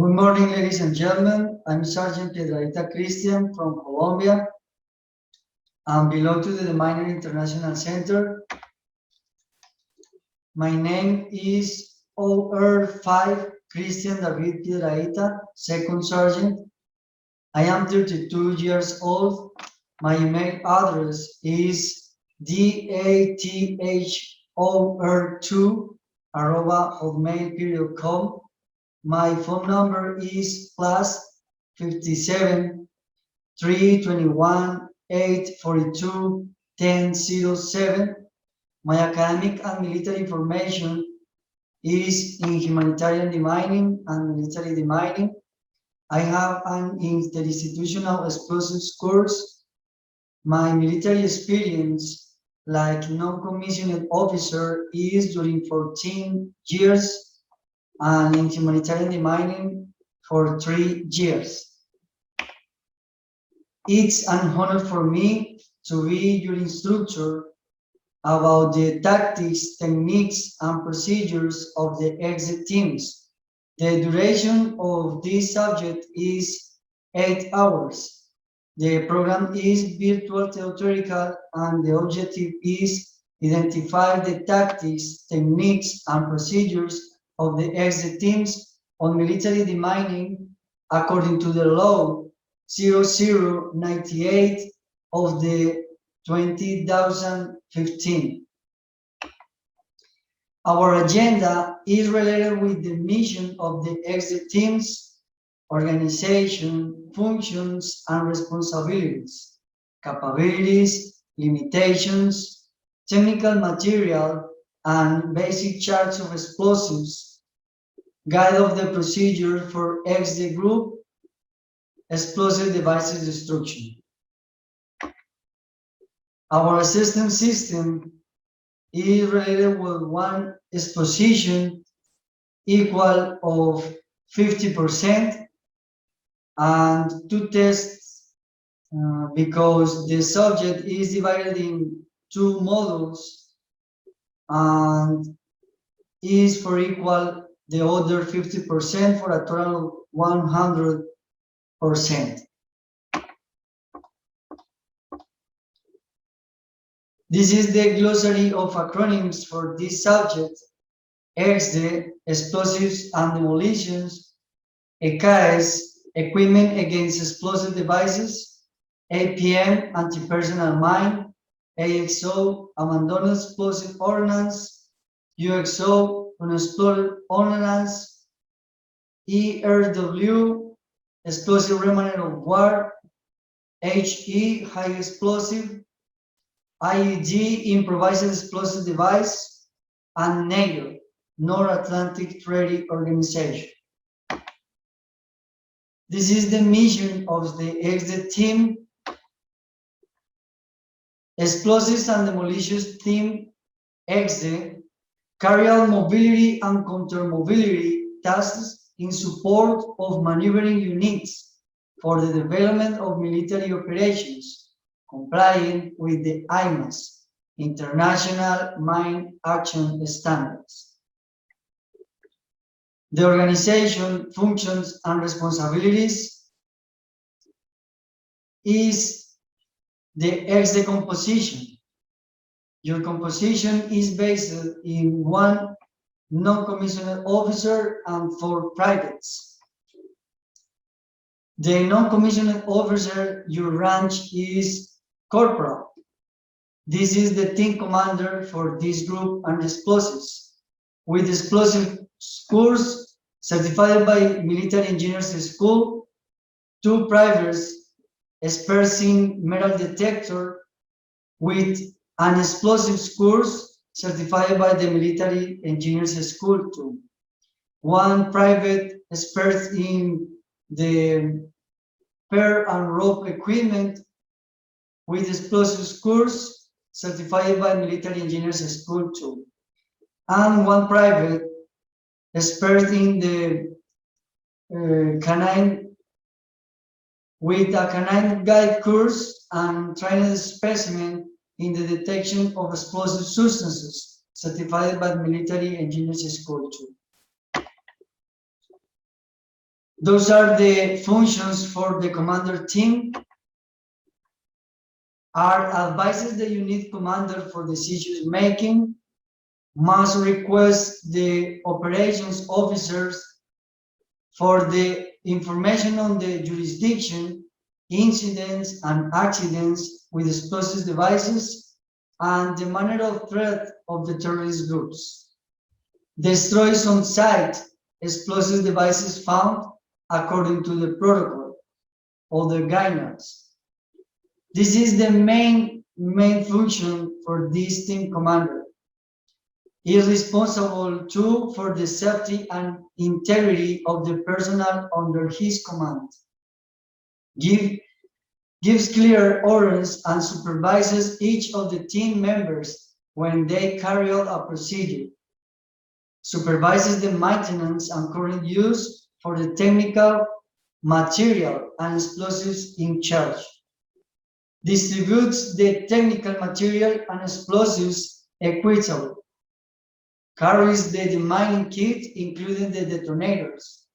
Good morning, ladies and gentlemen. I'm Sergeant Piedrahita Christian from Colombia. I belong to the Deminer International Center. My name is OR5 Christian David Piedrahita, Second Sergeant. I am 32 years old. My email address is dathor2@hotmail.com. My phone number is +57 321 842 1007. My academic and military information is in humanitarian demining and military demining. I have an interinstitutional explosives course. My military experience, like non-commissioned officer, is during 14 years, and in humanitarian demining for 3 years. It's an honor for me to be your instructor about the tactics, techniques, and procedures of the EXDE teams. The duration of this subject is 8 hours. The program is virtual theoretical, and the objective is identify the tactics, techniques, and procedures of the EXDE teams on military demining according to the law 0098 of the 2015. Our agenda is related with the mission of the EXDE teams, organization, functions, and responsibilities, capabilities, limitations, technical material, and basic charts of explosives, guide of the procedure for EXDE group, explosive devices destruction. Our assistance system is related with one exposition equal of 50% and two tests because the subject is divided in two modules and is for equal the other 50% for a total of 100%. This is the glossary of acronyms for this subject: EXDE, explosives and demolitions; EKS, equipment against explosive devices; APM, anti-personnel mine; AXO, abandoned explosive ordnance; UXO, unexploded ordnance; ERW, explosive remnant of war; HE, high explosive; IED, improvised explosive device; and NATO, North Atlantic Treaty Organization. This is the mission of the EXDE team. Explosives and demolitions team, EXDE, carry out mobility and counter-mobility tasks in support of maneuvering units for the development of military operations, complying with the IMAS, International Mine Action Standards. The organization, functions, and responsibilities is the EXDE composition. Your composition is based in 1 non-commissioned officer and 4 privates. The non-commissioned officer, your rank is corporal. This is the team commander for this group and explosives, with explosive course certified by Military Engineers School, 2 privates, experts in metal detector, with an explosives course certified by the Military Engineers School too. 1 private expert in the pair and rope equipment, with explosives course certified by Military Engineers School too. And 1 private expert in the canine, with a canine guide course and trained specimen in the detection of explosive substances, certified by Military Engineers School too. Those are the functions for the commander team. Are advices the unit commander for decision making, must request the operations officers for the information on the jurisdiction, incidents and accidents with explosive devices, and the manner of threat of the terrorist groups. Destroys on site explosive devices found according to the protocol or the guidelines. This is the main function for this team commander. He is responsible too for the safety and integrity of the personnel under his command. Gives clear orders and supervises each of the team members when they carry out a procedure. Supervises the maintenance and current use for the technical material and explosives in charge. Distributes the technical material and explosives equitably. Carries the demining kit, including the detonators.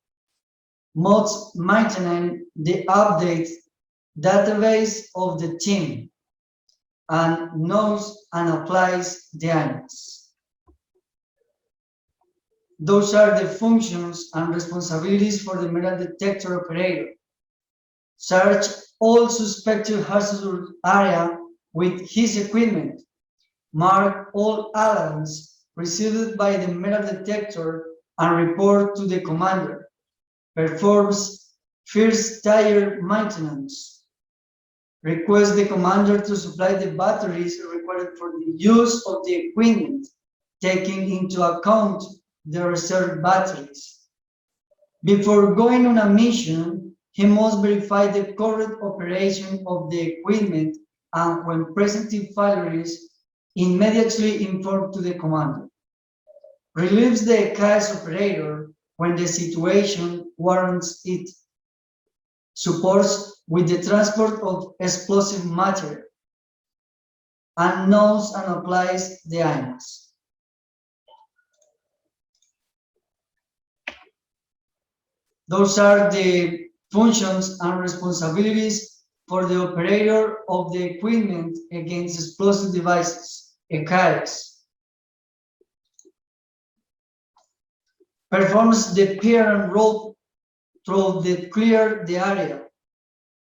Must maintain the update database of the team and knows and applies the ANAs. Those are the functions and responsibilities for the metal detector operator. Search all suspected hazardous area with his equipment. Mark all alarms received by the metal detector and report to the commander. Performs first tire maintenance. Request the commander to supply the batteries required for the use of the equipment, taking into account the reserve batteries. Before going on a mission, he must verify the correct operation of the equipment and when presenting failures, immediately inform to the commander. Relieves the chaos operator when the situation warrants it. Supports with the transport of explosive material. And knows and applies the ANAs. Those are the functions and responsibilities for the operator of the equipment against explosive devices, ECAES. Performs the peer and roll through the clear the area.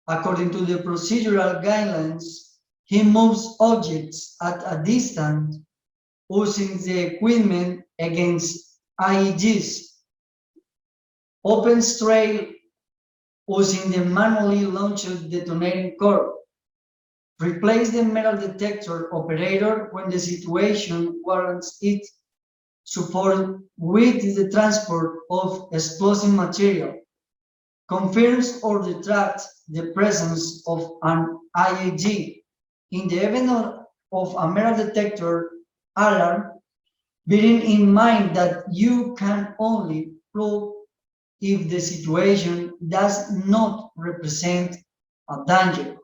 According to the procedural guidelines, he moves objects at a distance using the equipment against IEDs. Opens trail using the manually launched detonating core. Replace the metal detector operator when the situation warrants it. Support with the transport of explosive material. Confirms or detracts the presence of an IED in the event of a metal detector alarm, bearing in mind that you can only prove if the situation does not represent a danger.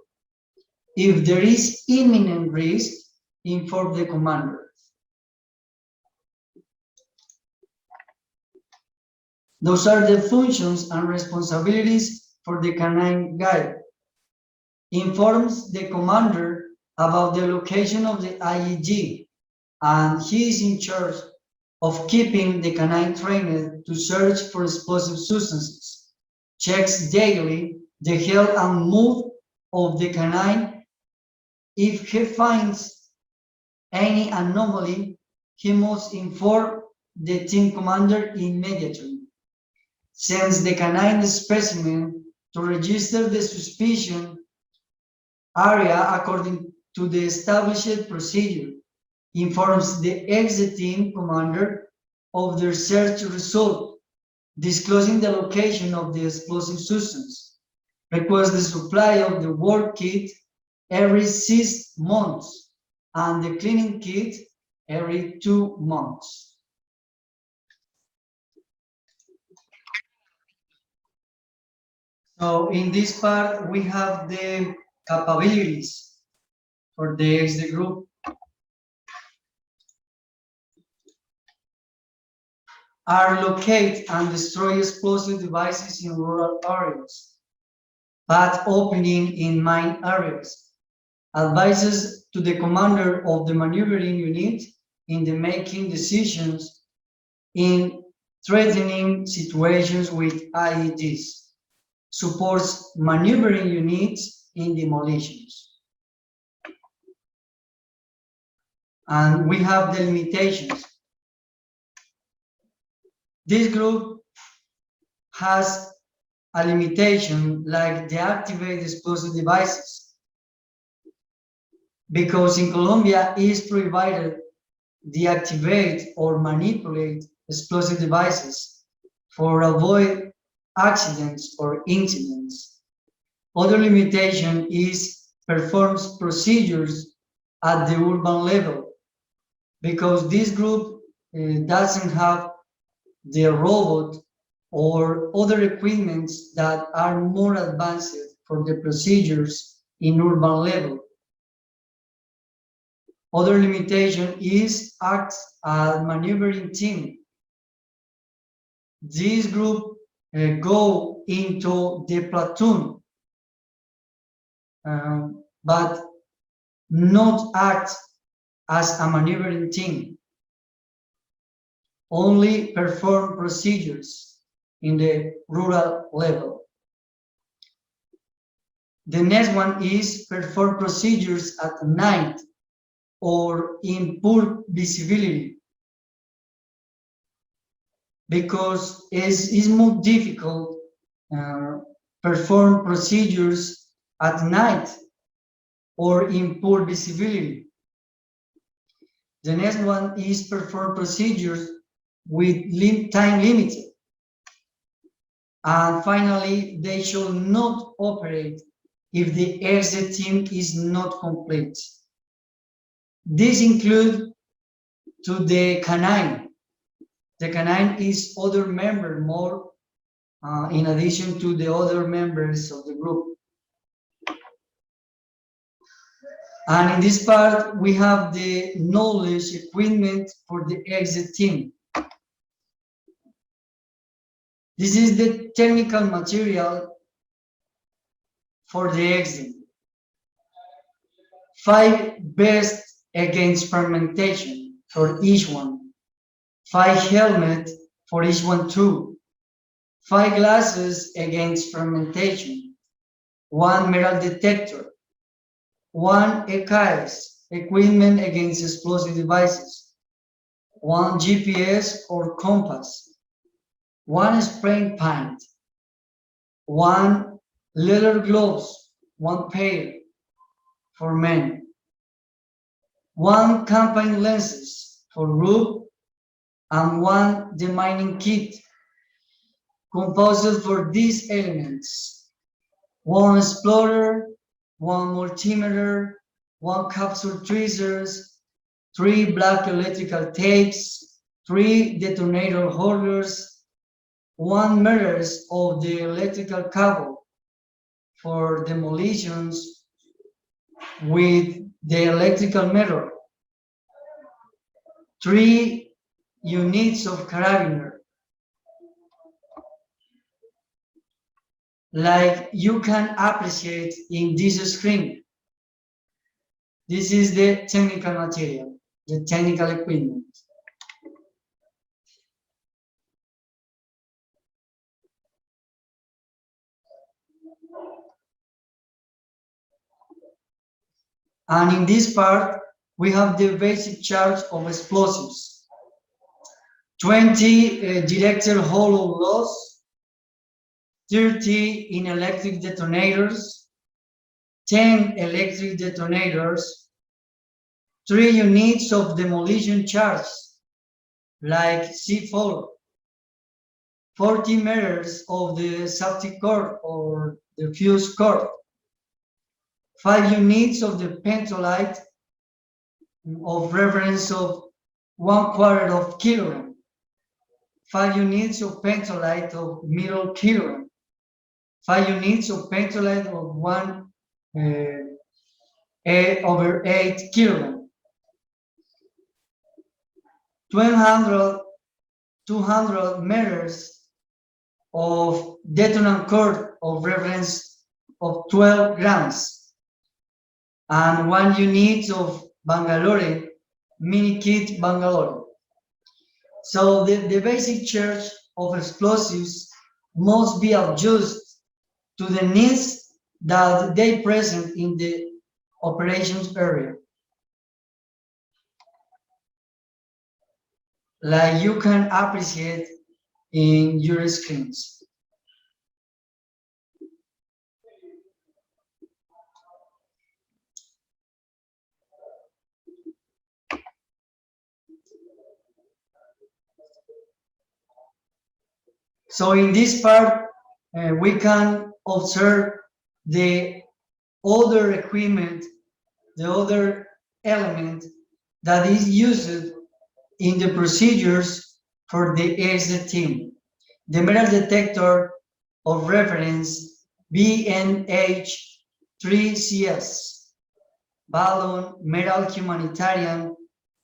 If there is imminent risk, inform the commander. Those are the functions and responsibilities for the canine guide. Informs the commander about the location of the IED, and he is in charge of keeping the canine trained to search for explosive substances. Checks daily the health and mood of the canine. If he finds any anomaly, he must inform the team commander immediately. Sends the canine specimen to register the suspicion area according to the established procedure. Informs the EXDE team commander of their search result, disclosing the location of the explosive substance. Requests the supply of the work kit every 6 months and the cleaning kit every 2 months. So in this part, we have the capabilities for the EXDE group. are locate and destroy explosive devices in rural areas, path opening in mine areas, advises to the commander of the maneuvering unit in the making decisions in threatening situations with IEDs, supports maneuvering units in demolitions. And we have the limitations. This group has a limitation like deactivate explosive devices, because in Colombia it is prohibited deactivate or manipulate explosive devices for avoid accidents or incidents. Other limitation is performs procedures at the urban level, because this group doesn't have the robot or other equipments that are more advanced for the procedures in urban level. Other limitation is acts as maneuvering team. This group go into the platoon, but not act as a maneuvering team. Only perform procedures in the rural level. The next one is perform procedures at night or in poor visibility, because it's more difficult perform procedures at night or in poor visibility. The next one is perform procedures with time limited. And finally, they shall not operate if the exit team is not complete. This includes to the canine. The canine is other member more in addition to the other members of the group. And in this part, we have the knowledge equipment for the exit team. This is the technical material for the exit. 5 vests against fermentation for each one. 5 helmets for each one too. 5 glasses against fermentation. 1 metal detector. 1 EKS, equipment against explosive devices. 1 GPS or compass. 1 spraying paint. 1 leather gloves, 1 pair for men. 1 campaign lenses for group, and 1 demining kit composed for these elements: 1 explorer, 1 multimeter, 1 capsule tweezers, 3 black electrical tapes, 3 detonator holders, 1 meters of the electrical cable for demolitions with the electrical meter, 3 units of carabiner. Like you can appreciate in this screen, this is the technical material, the technical equipment. And in this part, we have the basic charge of explosives. 20 directed hollow loss, 30 in electric detonators, 10 electric detonators, 3 units of demolition charge, like C4, 40 meters of the safety cord or the fuse cord, 5 units of the pentolite of reference of 1/4 of kilogram, 5 units of pentolite of middle kilogram, 5 units of pentolite of 1/8 kilogram, 1,200 200 meters of detonant curve of reference of 12 grams and 1 unit of Bangalore, mini kit Bangalore. So the basic charge of explosives must be adjusted to the needs that they present in the operations area. Like you can appreciate in your screens. So in this part, we can observe the other equipment, the other element that is used in the procedures for the EXDE team. The metal detector of reference BNH3CS, Balloon Metal Humanitarian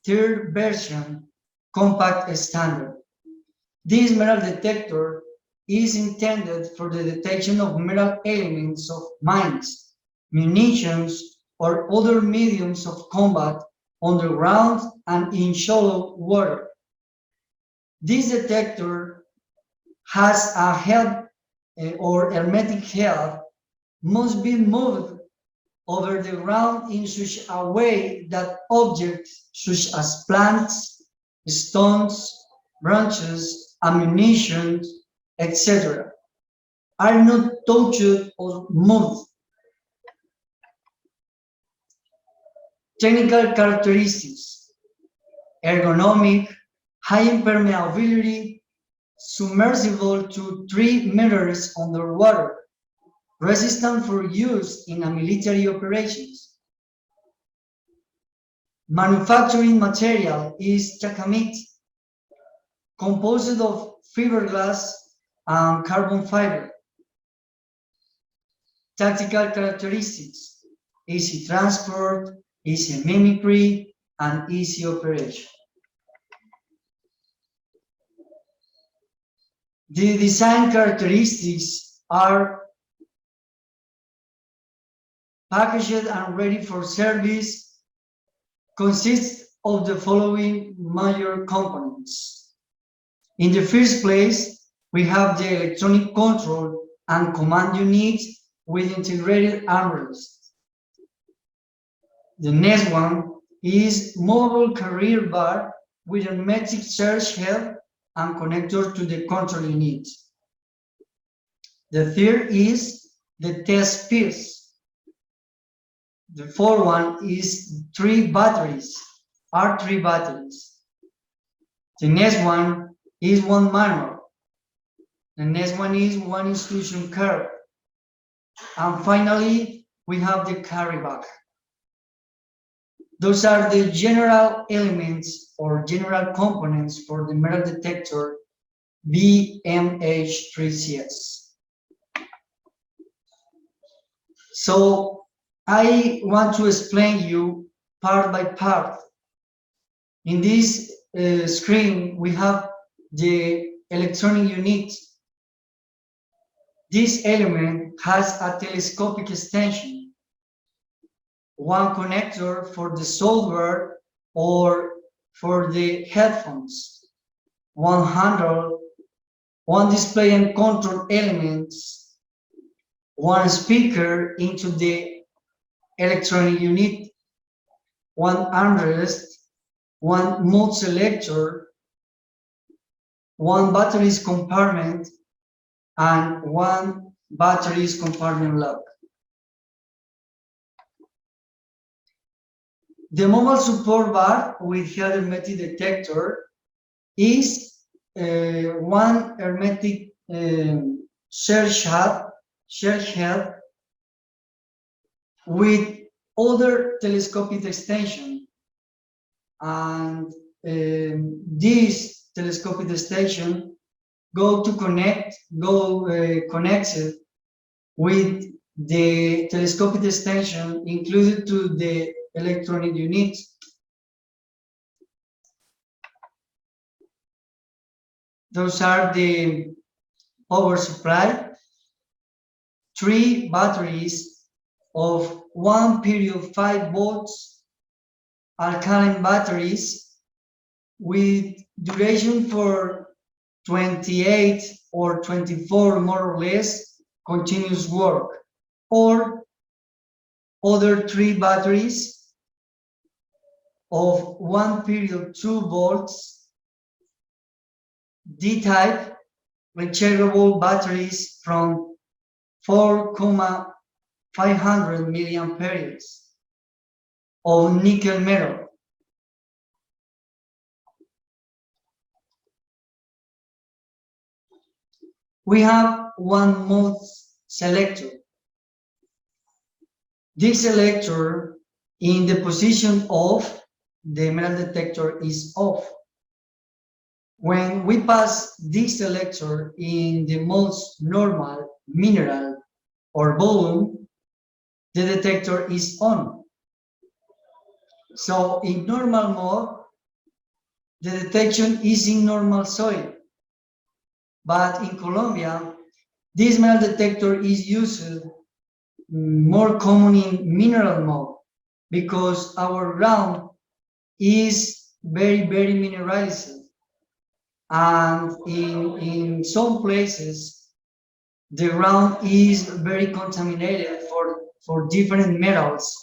third version compact standard. This metal detector is intended for the detection of metal elements of mines, munitions, or other mediums of combat underground and in shallow water. This detector has a head or hermetic head, must be moved over the ground in such a way that objects such as plants, stones, branches, ammunition, etc., are not touched or moved. Technical characteristics: ergonomic, high impermeability, submersible to 3 meters underwater, resistant for use in a military operations. Manufacturing material is Chakamit, composed of fiberglass and carbon fiber. Tactical characteristics: easy transport, easy mimicry, and easy operation. The design characteristics are packaged and ready for service, consists of the following major components. In the first place, we have the electronic control and command unit with integrated armrest. The next one is mobile carrier bar with a hermetic surge head and connector to the control unit. The third is the test piece. The fourth one is 3 batteries, R3 batteries. The next one is 1 manual. The next one is 1 instruction card. And finally, we have the carry bag. Those are the general elements or general components for the metal detector BMH3CS. So I want to explain you part by part. In this screen, we have the electronic unit. This element has a telescopic extension, 1 connector for the software or for the headphones, 1 handle, 1 display and control elements, 1 speaker into the electronic unit, 1 armrest, 1 mode selector, 1 batteries compartment, and 1 batteries compartment lock. The mobile support bar with head hermetic detector is 1 hermetic surge head with other telescopic extension, and this telescopic extension connected with the telescopic extension included to the electronic unit. Those are the power supply, 3 batteries of 1 period 5 volts, alkaline batteries with duration for 28 or 24 more or less continuous work, or other 3 batteries of 1 period 2 volts, D-type rechargeable batteries from 4,500 milliamperes of nickel metal. We have one mode selector. This selector in the position of the metal detector is off. When we pass this selector in the most normal mineral or volume, the detector is on. So in normal mode, the detection is in normal soil. But in Colombia, this metal detector is used more common in mineral mode because our ground is very, very mineralized. And in some places, the ground is very contaminated for different metals.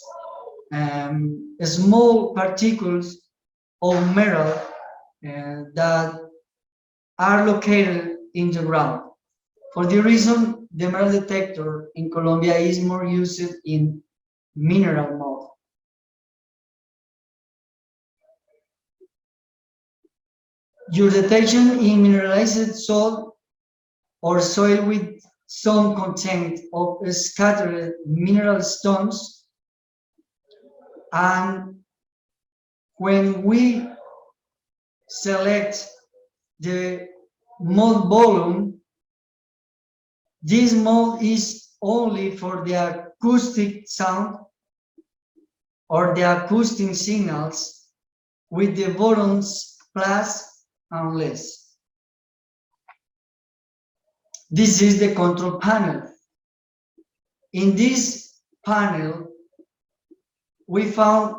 Small particles of metal that are located in the ground. For the reason, the metal detector in Colombia is more used in mineral mode. Your detection in mineralized soil or soil with some content of scattered mineral stones, and when we select the mode volume, this mode is only for the acoustic sound or the acoustic signals with the buttons plus and less. This is the control panel. In this panel, we found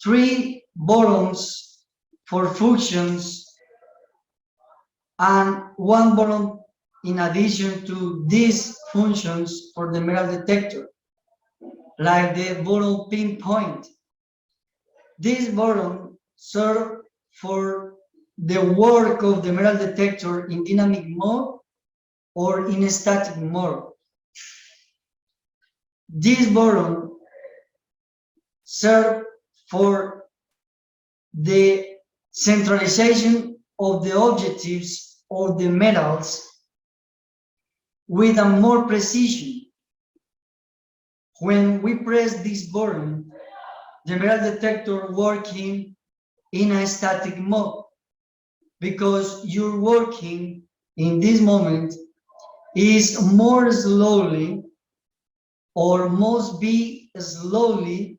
3 buttons for functions and 1 button in addition to these functions for the metal detector, like the button pinpoint. This button serves for the work of the metal detector in dynamic mode or in static mode. This button serves for the centralization of the objectives of the metals with a more precision. When we press this button, the metal detector working in a static mode, because you're working in this moment is more slowly or must be slowly,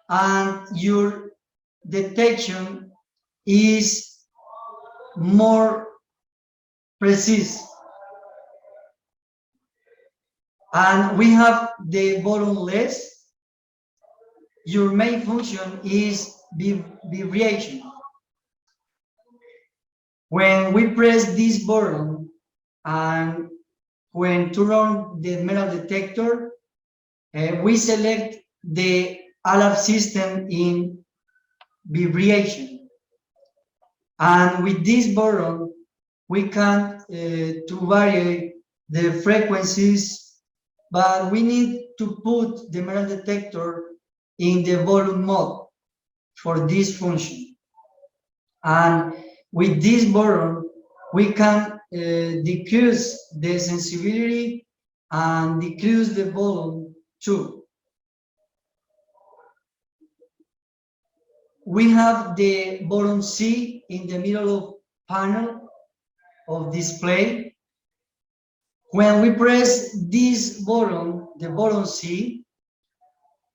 and your detection is more precise. And we have the button less. Your main function is vibration. When we press this button and when turn on the metal detector, we select the alarm system in vibration. And with this button, we can to vary the frequencies, but we need to put the metal detector in the volume mode for this function. And with this button, we can decrease the sensitivity and decrease the volume too. We have the button C in the middle of panel of display. When we press this button, the button C,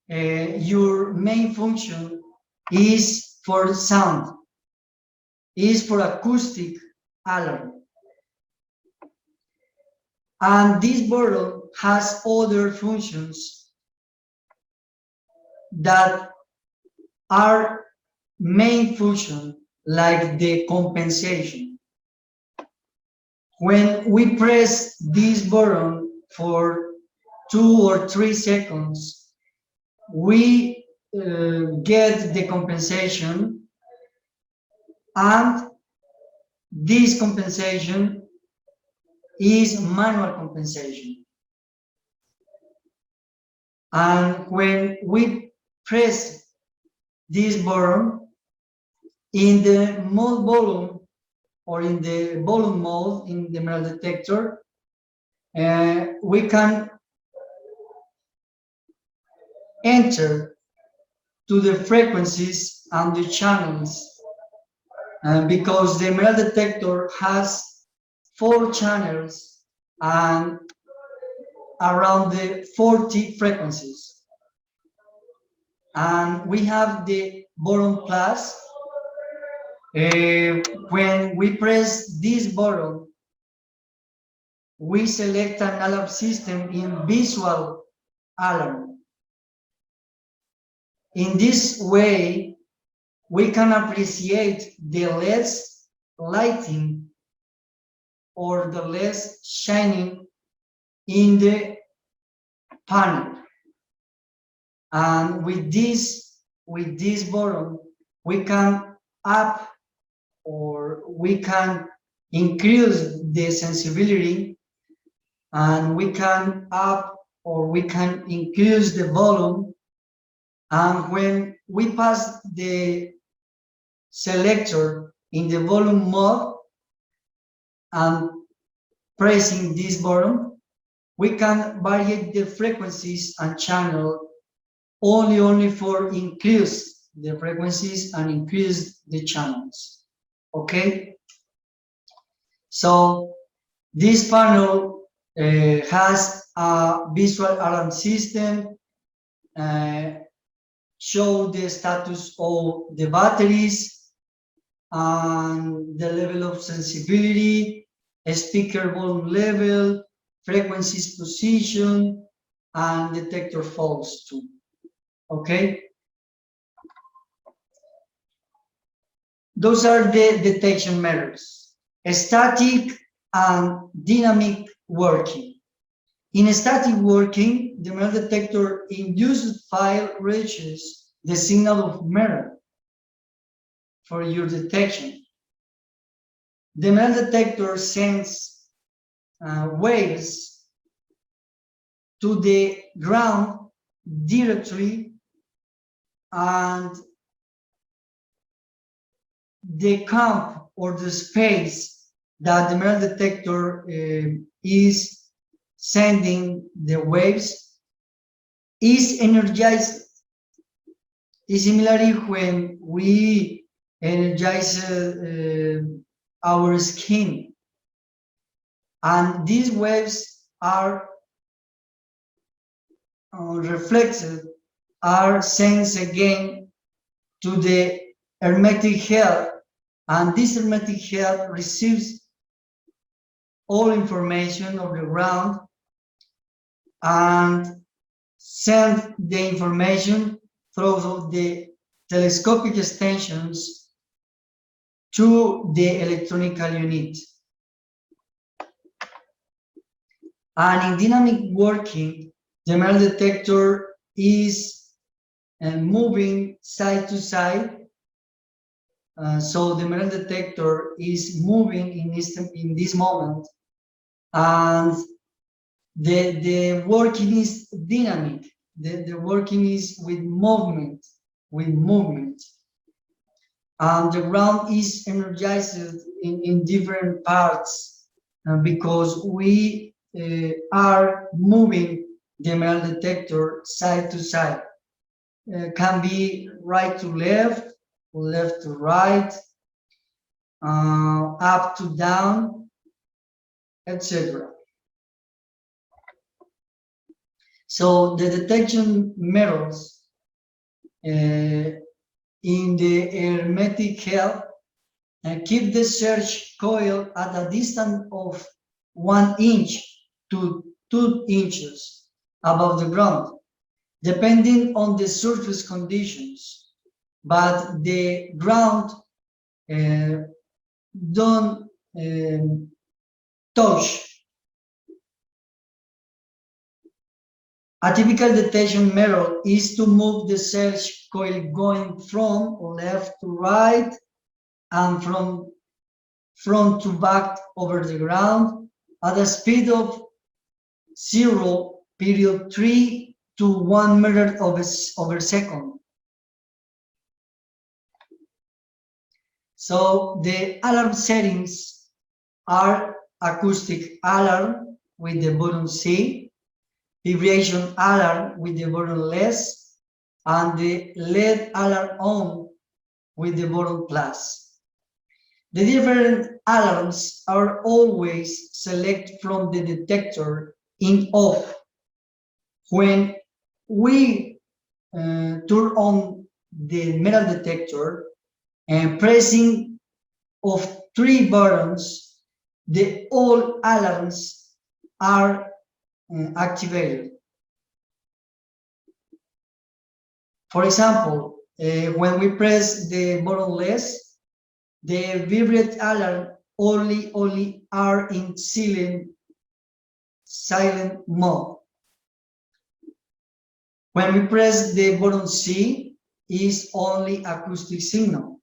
your main function is for sound. is for acoustic alarm. And this button has other functions that are main function, like the compensation. When we press this button for 2 or 3 seconds, we get the compensation, and this compensation is manual compensation. And when we press this button in the mode volume, or in the volume mode in the metal detector, we can enter to the frequencies and the channels, because the metal detector has 4 channels and around the 40 frequencies. And we have the button plus. When we press this button, we select an alarm system in visual alarm. In this way, we can appreciate the less lighting or the less shining in the panel. And with this button, we can up or we can increase the sensibility, and we can up or we can increase the volume. And when we pass the selector in the volume mode and pressing this button, we can vary the frequencies and channel only for increase the frequencies and increase the channels. Okay, so this panel has a visual alarm system, show the status of the batteries and the level of sensibility, speaker volume level, frequencies position, and detector faults too. Okay, those are the detection methods: static and dynamic working. In static working, the metal detector induced file reaches the signal of metal for your detection. The metal detector sends waves to the ground directly, and the camp or the space that the metal detector is sending the waves is energized. Similarly, when we energize our skin, and these waves are reflected, are sent again to the hermetic head, and this hermetic head receives all information of the ground and send the information through the telescopic extensions to the electronical unit. And in dynamic working, the metal detector is moving side to side. So the metal detector is moving in this moment, and the working is dynamic. The working is with movement, and the ground is energized in different parts, because we are moving the metal detector side to side. Can be right to left, left to right, up to down, etc. So the detection methods in the hermetic head keep the search coil at a distance of 1 inch to 2 inches above the ground, depending on the surface conditions. But the ground don't touch. A typical detection method is to move the search coil going from left to right and from front to back over the ground at a speed of 0.3 to 1 meter over second. So the alarm settings are acoustic alarm with the button C, vibration alarm with the button less, and the LED alarm on with the button plus. The different alarms are always selected from the detector in off. When we turn on the metal detector and pressing of 3 buttons, the all alarms are activated. For example, when we press the button less, the vibrate alarm only are in silent mode. When we press the button C, is only acoustic signal.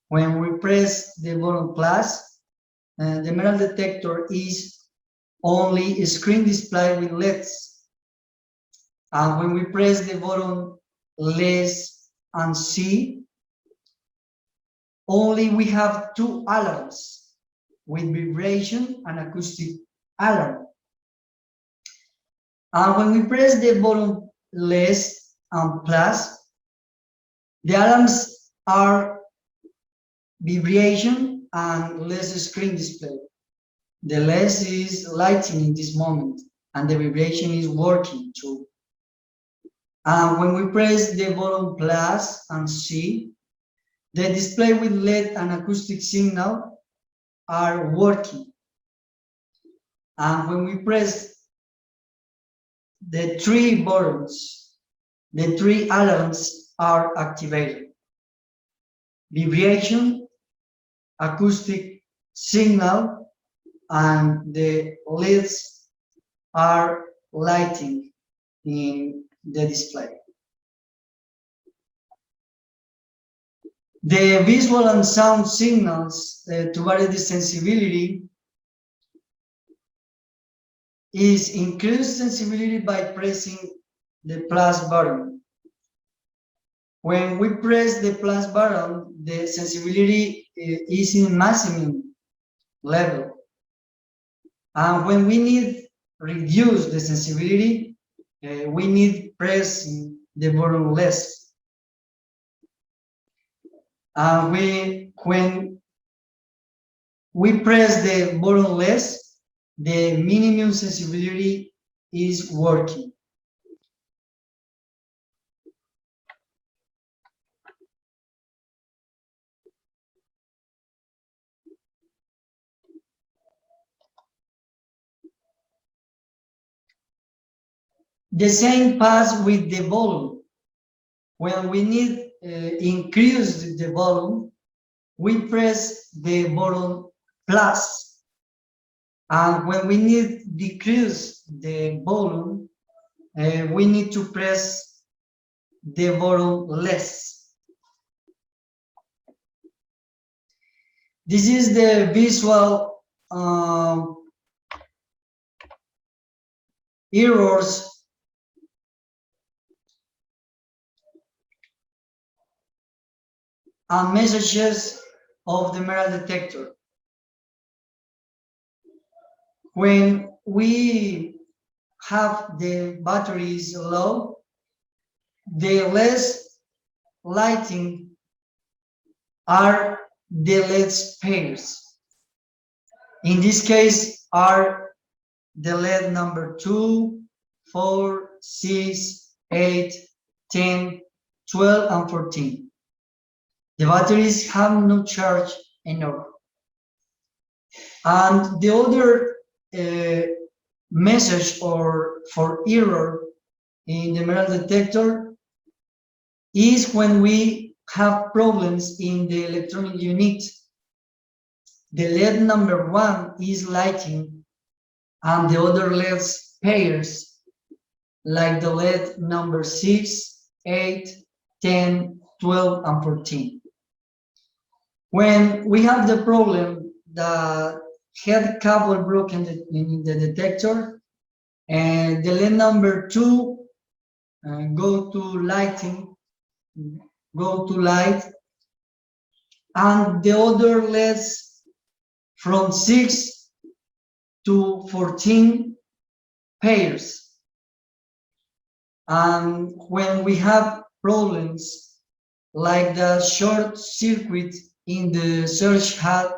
When we press the button plus, the metal detector is only a screen display with LEDs. And when we press the button less and C, only we have 2 alarms with vibration and acoustic alarm. And when we press the button less and plus, the alarms are vibration and less screen display. The less is lighting in this moment, and the vibration is working too. And when we press the button plus and C, the display with LED and acoustic signal are working. And when we press the 3 buttons, the 3 alarms are activated. Vibration, acoustic signal, and the LEDs are lighting in the display. The visual and sound signals to vary the sensibility is increased sensibility by pressing the plus button. When we press the plus button, the sensibility is in maximum level. And when we need reduce the sensibility, we need pressing the button less. When we press the button less, the minimum sensibility is working. The same pass with the volume. When we need increase the volume, we press the button plus. And when we need decrease the volume, we need to press the button less. This is the visual errors and messages of the metal detector. When we have the batteries low, the less lighting are the LED pairs. In this case are the LED number 2, 4, 6, 8, 10, 12, and 14. The batteries have no charge enough. And the other message or for error in the metal detector is when we have problems in the electronic unit. The LED number 1 is lighting and the other LEDs pairs, like the LED number 6, 8, 10, 12, and 14. When we have the problem that head cable broken in the detector, and the LED number 2 go to lighting, go to light, and the other LEDs from 6 to 14 pairs. And when we have problems like the short circuit in the surge hat,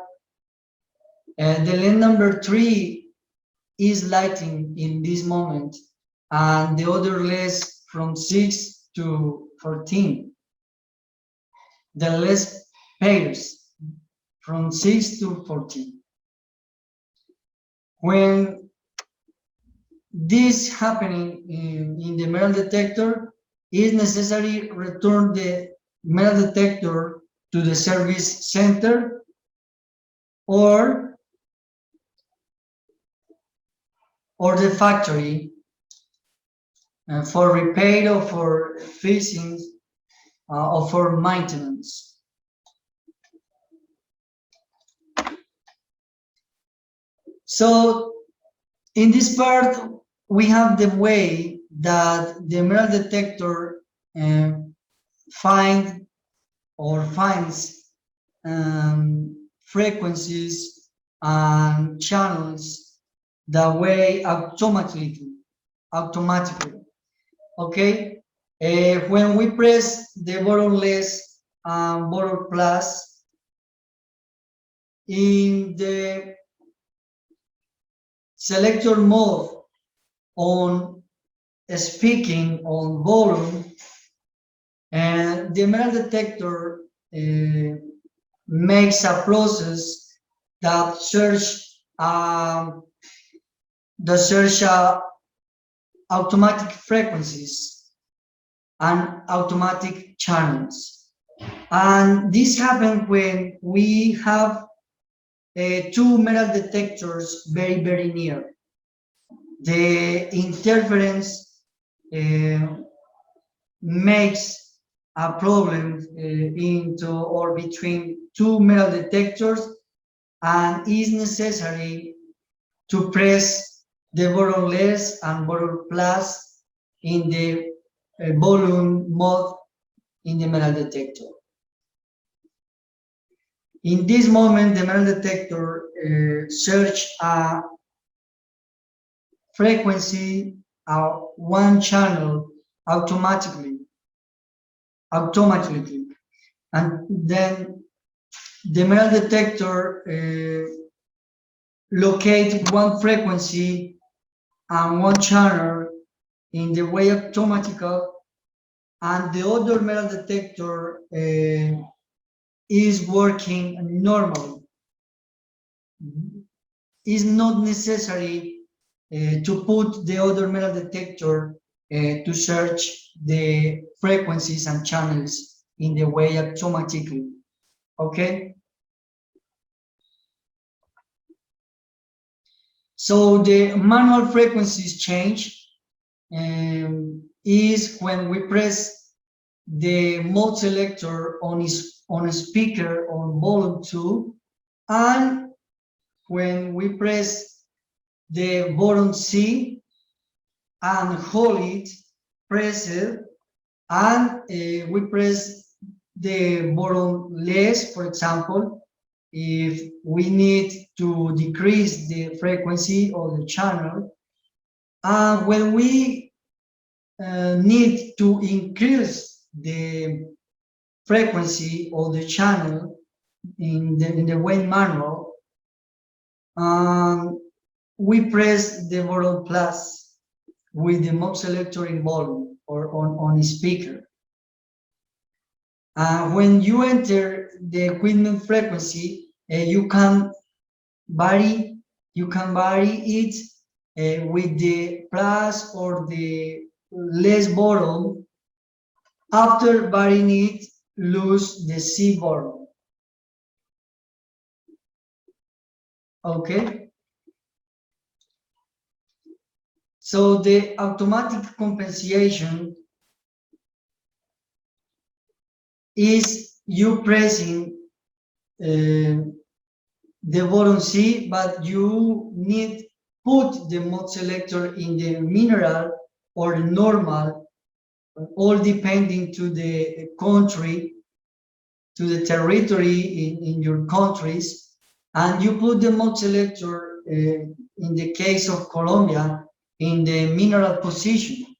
the LED number 3 is lighting in this moment, and the other LEDs from 6 to 14. The LED pairs from 6 to 14. When this happening in the metal detector, it is necessary return the metal detector to the service center or the factory for repair or for fixing or for maintenance. So in this part, we have the way that the metal detector finds frequencies and channels the way automatically. Okay, when we press the button less and button plus in the selector mode on speaking on volume, and the metal detector makes a process that search automatic frequencies and automatic channels. And this happens when we have two metal detectors very, very near. The interference makes a problem into or between two metal detectors, and is necessary to press the button less and button plus in the volume mode in the metal detector. In this moment, the metal detector search a frequency one channel automatically, and then the metal detector locate one frequency and one channel in the way automatical, and the other metal detector is working normally. It's not necessary to put the other metal detector to search the frequencies and channels in the way automatically. Okay? So the manual frequencies change is when we press the mode selector on a speaker on volume 2, and when we press the button C and hold it, press it, and we press the button less, for example, if we need to decrease the frequency of the channel. And when we need to increase the frequency of the channel in the way manual, we press the button plus with the mode selector in volume or on a speaker. When you enter the equipment frequency, You can vary it with the plus or the less bottom. After varying it, lose the C bottom. Okay. So the automatic compensation is you pressing the bottom C, but you need put the mode selector in the mineral or normal, all depending to the country, to the territory in your countries, and you put the mode selector in the case of Colombia in the mineral position,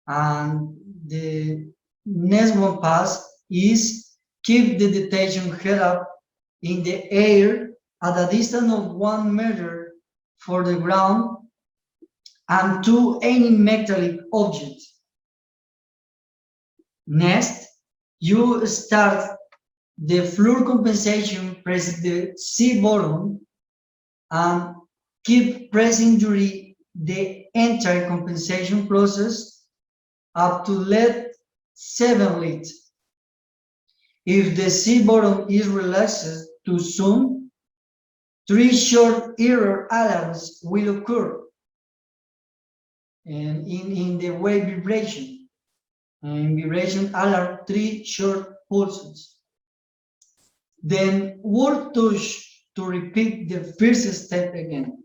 and the next one pass is keep the detection head up in the air at a distance of 1 meter for the ground and to any metallic object. Next, you start the floor compensation, press the C button and keep pressing during the entire compensation process up to let 7 lit. If the C button is relaxed too soon, 3 short error alarms will occur and in the wave vibration. And vibration alarm 3 short pulses. Then hold touch to repeat the first step again.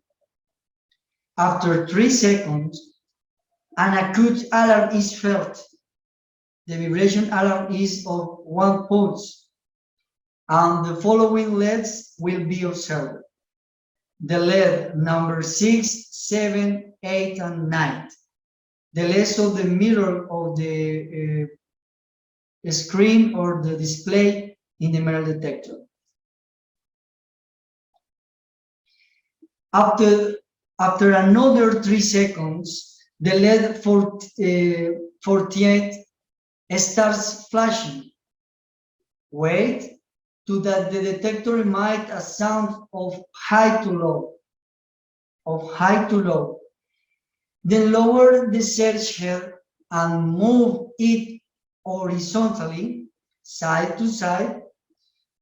After 3 seconds, an acute alarm is felt. The vibration alarm is of 1 pulse, and the following LEDs will be observed. The LED number 6, 7, 8, and 9. The LEDs of the mirror of the screen or the display in the metal detector. After another 3 seconds, the LED 48 starts flashing. Wait to that the detector emit a sound of high to low. Then lower the search head and move it horizontally, side to side,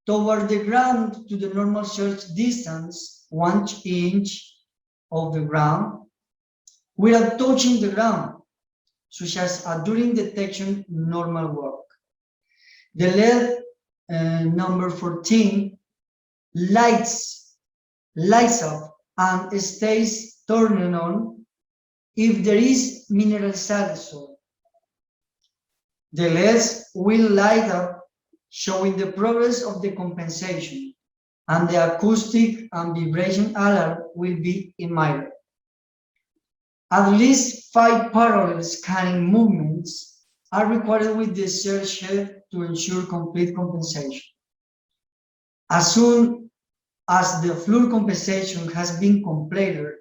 toward the ground to the normal search distance, 1 inch of the ground, without touching the ground, such as during detection normal work. The LED number 14 lights up and stays turning on if there is mineral salso. The LEDs will light up, showing the progress of the compensation, and the acoustic and vibration alarm will be emitted. At least 5 parallel scanning movements are required with the search head to ensure complete compensation. As soon as the floor compensation has been completed,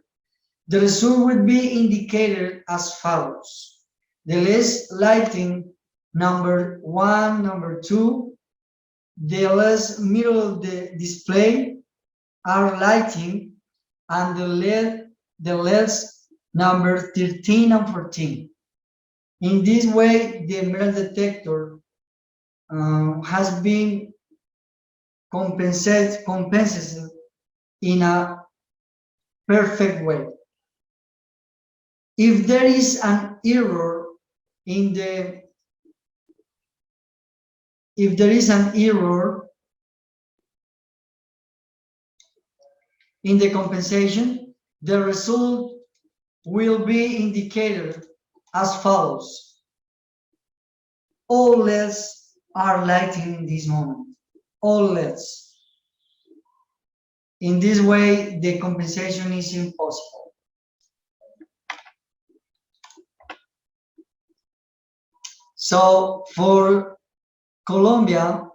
the result will be indicated as follows. The LEDs lighting number 1, number 2, the LEDs middle of the display are lighting, and the LEDs number 13 and 14. In this way, the metal detector has been compensated in a perfect way. If there is an error in the compensation, the result will be indicated as follows. All LEDs are lighting in this moment. All LEDs. In this way, the compensation is impossible. So for Colombia,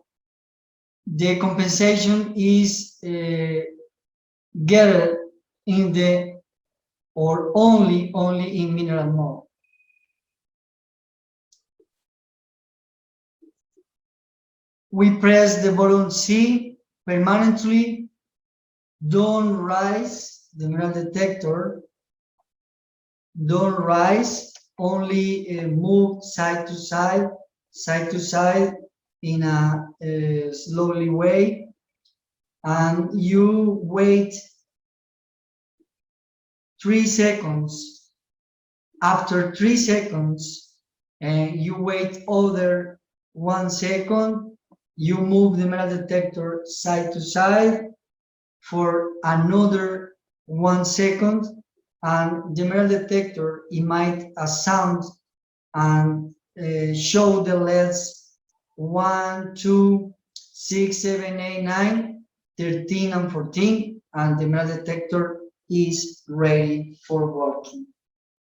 the compensation is gathered in the or only in mineral mode. We press the button C permanently. Don't rise the metal detector. Don't rise, only move side to side in a slowly way, and you wait 3 seconds. After 3 seconds, and you wait other 1 second, you move the metal detector side to side for another 1 second, and the metal detector emit a sound and show the LEDs 1, 2, 6, 7, 8, 9, 13, and 14, and the metal detector is ready for working.